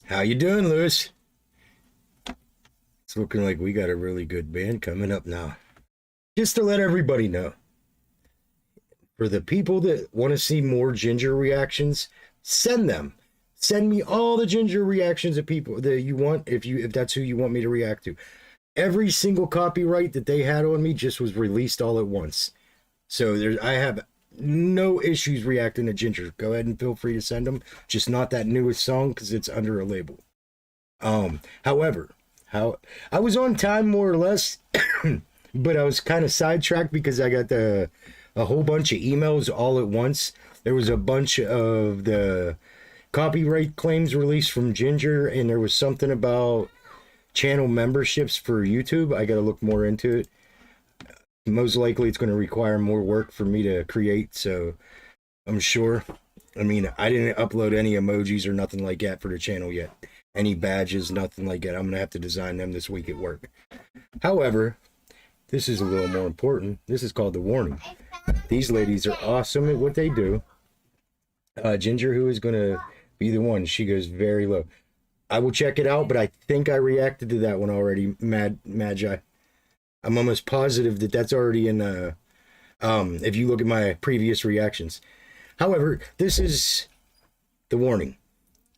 How you doing, Lewis? It's looking like we got a really good band coming up now. Just to let everybody know, for the people that want to see more Ginger reactions, send them. Send me all the Ginger reactions of people that you want, if that's who you want me to react to. Every single copyright that they had on me just was released all at once. So I have no issues reacting to Ginger. Go ahead and feel free to send them. Just not that newest song because it's under a label. However, I was on time more or less, but I was kind of sidetracked because I got a whole bunch of emails all at once. There was a bunch of the copyright claims released from Ginger, and there was something about channel memberships for YouTube. I got to look more into it. Most likely it's going to require more work for me to create, so I'm sure. I mean, I didn't upload any emojis or nothing like that for the channel yet. Any badges, nothing like that. I'm going to have to design them this week at work. However, this is a little more important. This is called the warning. These ladies are awesome at what they do. Ginger, who is going to be the one, she goes very low. I will check it out, but I think I reacted to that one already, Magi. I'm almost positive that that's already in, if you look at my previous reactions. However, this is the warning.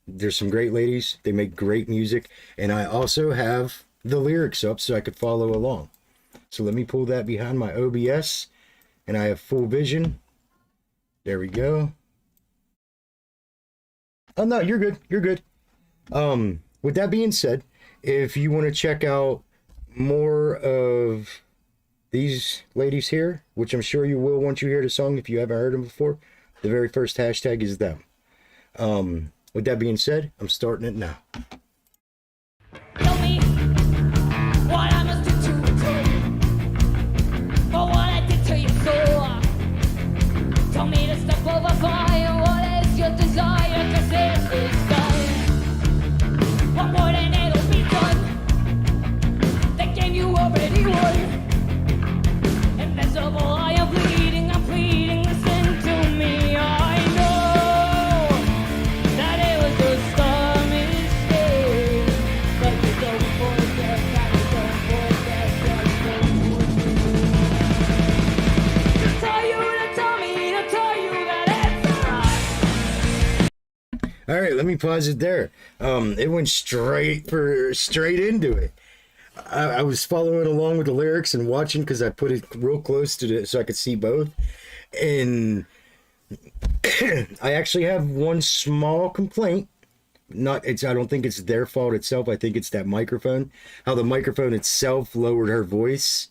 There's some great ladies. They make great music. And I also have the lyrics up so I could follow along. So let me pull that behind my OBS. And I have full vision. There we go. Oh, no, you're good. You're good. With that being said, if you want to check out more of these ladies here, which I'm sure you will once you hear the song if you haven't heard them before, the very first hashtag is them. With that being said, I'm starting it now. Tell me what I must do to for what I did to your soul. Tell me to step over fire. What is your desire? 'Cause it is done. One more and it'll be done. The game you already won. Invincible, I am bleeding. I'm pleading. Listen to me. I know that it was just a mistake, but you don't forget that you don't forget that you don't forget. To tell you, to tell me, to tell you that it's alright. All right, let me pause it there. It went straight into it. I was following along with the lyrics and watching because I put it real close to it so I could see both. And I actually have one small complaint. I don't think it's their fault itself. I think it's that microphone. How the microphone itself lowered her voice.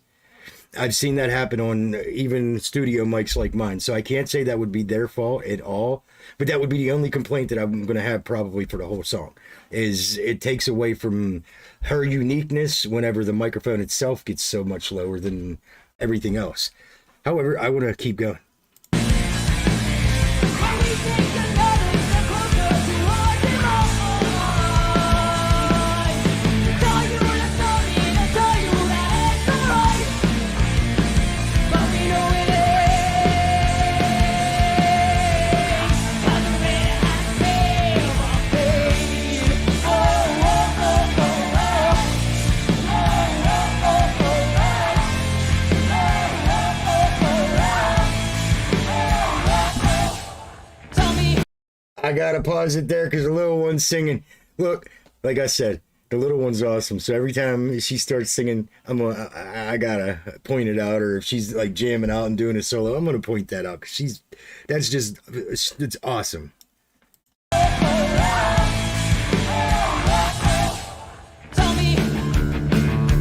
I've seen that happen on even studio mics like mine. So I can't say that would be their fault at all. But that would be the only complaint that I'm going to have probably for the whole song. Is it takes away from her uniqueness whenever the microphone itself gets so much lower than everything else. However, I want to keep going. I gotta pause it there because the little one's singing. Look, like I said, the little one's awesome. So every time she starts singing, I gotta point it out. Or if she's like jamming out and doing a solo, I'm gonna point that out because it's awesome. Tell me,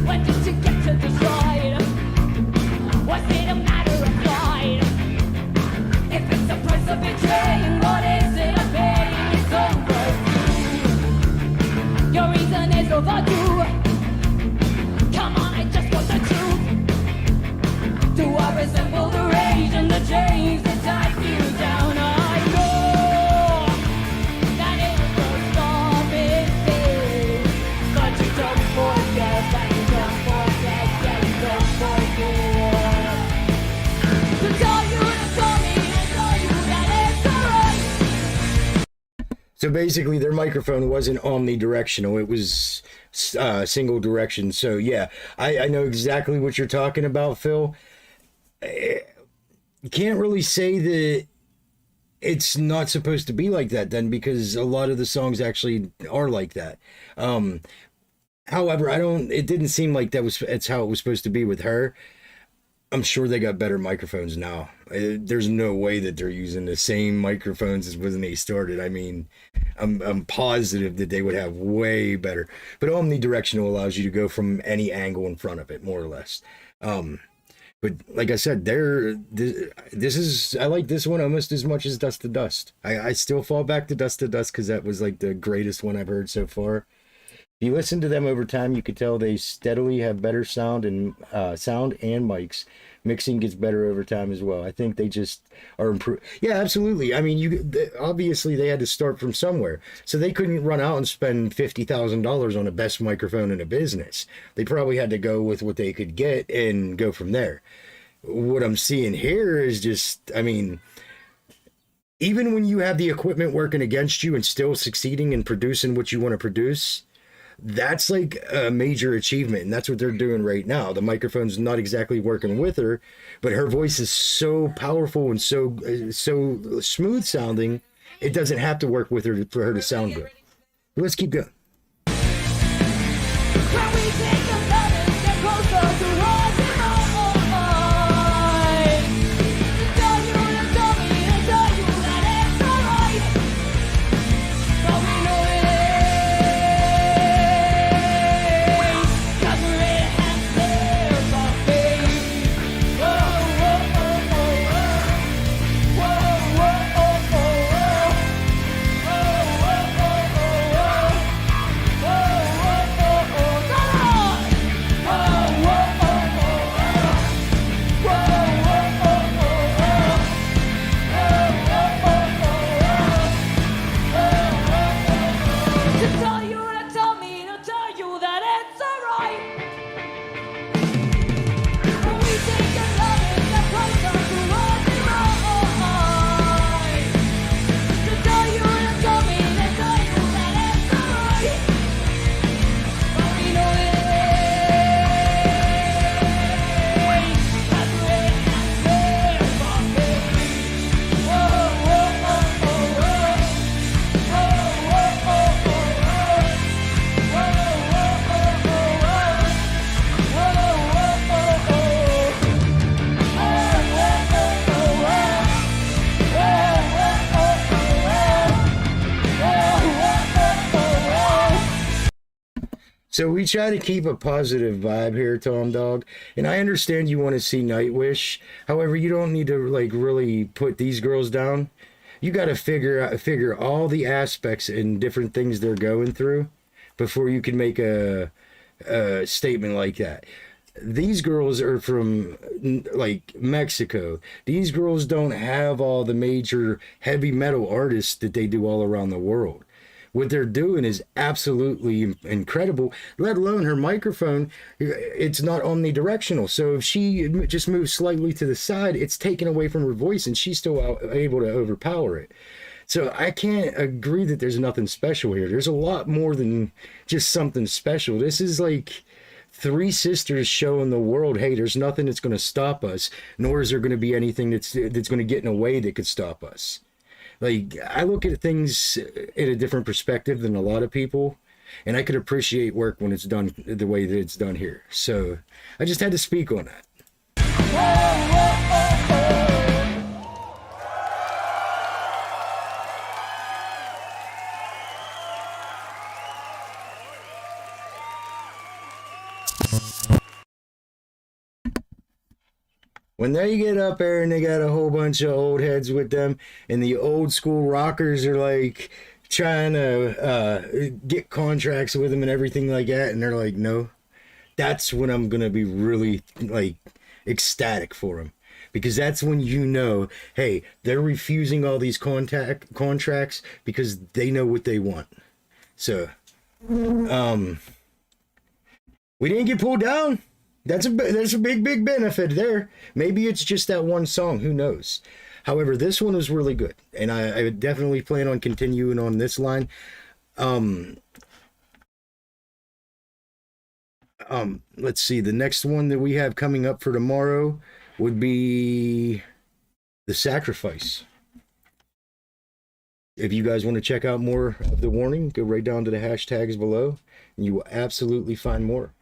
when did you get to this ride? Was it a matter of pride? If it's the price of betraying, what is it of paying? It's overdue. Your reason is overdue. Come on, I just want the truth. Do I resemble the rage and the chains that tie you down? I know that it was a mistake, but you don't forget that you don't forget that you don't forget. To tell you, to tell me, to tell you that it's alright. So basically, their microphone wasn't omnidirectional; it was single direction. So yeah, I know exactly what you're talking about, Phil. You can't really say that it's not supposed to be like that then, because a lot of the songs actually are like that. Um, However, I don't. It didn't seem like it's how it was supposed to be with her. I'm sure they got better microphones now. There's no way that they're using the same microphones as when they started. I mean, I'm positive that they would have way better. But omnidirectional allows you to go from any angle in front of it, more or less. Um, but like I said, this is, I like this one almost as much as Dust to Dust. I still fall back to Dust because that was like the greatest one I've heard so far. If you listen to them over time, you could tell they steadily have better sound and mics. Mixing gets better over time as well. I think they just are improved. Yeah, absolutely. I mean, obviously they had to start from somewhere, so they couldn't run out and spend $50,000 on the best microphone in a business. They probably had to go with what they could get and go from there. What I'm seeing here is just, I mean, even when you have the equipment working against you and still succeeding in producing what you want to produce, that's like a major achievement, and that's what they're doing right now. The microphone's not exactly working with her, but her voice is so powerful and so smooth sounding, it doesn't have to work with her for her to sound good. But let's keep going. Can we take another step closer to holding on? Tell you to tell me to tell you that it's alright. But we know it ain't. 'Cause we're in hands there for faith. Whoa, whoa, oh, oh, oh. Whoa, whoa, oh, oh, oh. Whoa, whoa, oh, oh, oh. So we try to keep a positive vibe here, Tom Dog, and I understand you want to see Nightwish. However, you don't need to like really put these girls down. You got to figure all the aspects and different things they're going through before you can make a statement like that. These girls are from like Mexico. These girls don't have all the major heavy metal artists that they do all around the world. What they're doing is absolutely incredible, let alone her microphone. It's not omnidirectional. So if she just moves slightly to the side, it's taken away from her voice and she's still able to overpower it. So I can't agree that there's nothing special here. There's a lot more than just something special. This is like three sisters showing the world, hey, there's nothing that's going to stop us, nor is there going to be anything that's going to get in a way that could stop us. Like, I look at things in a different perspective than a lot of people, and I could appreciate work when it's done the way that it's done here. So I just had to speak on that. When they get up there and they got a whole bunch of old heads with them, and the old school rockers are like trying to get contracts with them and everything like that, and they're like, no, that's when I'm gonna be really like ecstatic for them, because that's when you know, hey, they're refusing all these contracts because they know what they want. So, we didn't get pulled down. There's a big benefit there. Maybe it's just that one song. Who knows? However, this one was really good, and I would definitely plan on continuing on this line. Let's see. The next one that we have coming up for tomorrow would be the sacrifice. If you guys want to check out more of the warning, go right down to the hashtags below, and you will absolutely find more.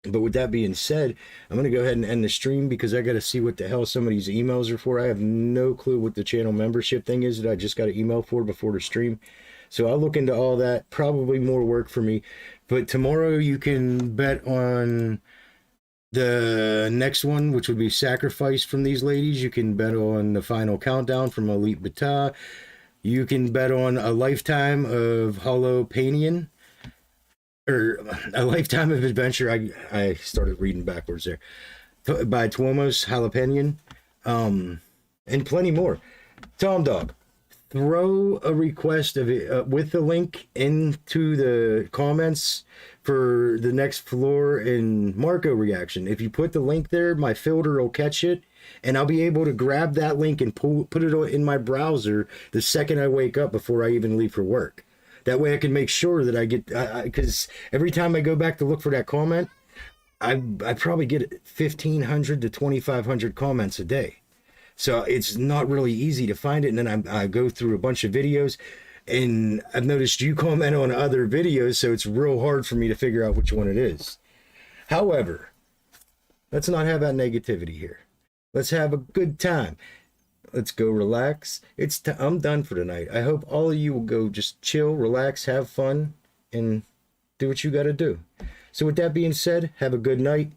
But with that being said, I'm going to go ahead and end the stream because I got to see what the hell some of these emails are for. I have no clue what the channel membership thing is that I just got an email for before the stream. So I'll look into all that. Probably more work for me. But tomorrow you can bet on the next one, which would be Sacrifice from these ladies. You can bet on the Final Countdown from Elite Bata. You can bet on a lifetime of Holopanian. Or A Lifetime of Adventure. I started reading backwards there. By Tuomo's Jalapenian. And plenty more. Tom Dog, throw a request of it with the link into the comments for the next Floor and Marco reaction. If you put the link there, my filter will catch it, and I'll be able to grab that link and put it in my browser the second I wake up before I even leave for work. That way I can make sure that I get, because every time I go back to look for that comment, I probably get 1,500 to 2,500 comments a day. So it's not really easy to find it. And then I go through a bunch of videos, and I've noticed you comment on other videos, so it's real hard for me to figure out which one it is. However, let's not have that negativity here. Let's have a good time. Let's go relax. I'm done for tonight. I hope all of you will go just chill, relax, have fun, and do what you got to do. So with that being said, have a good night.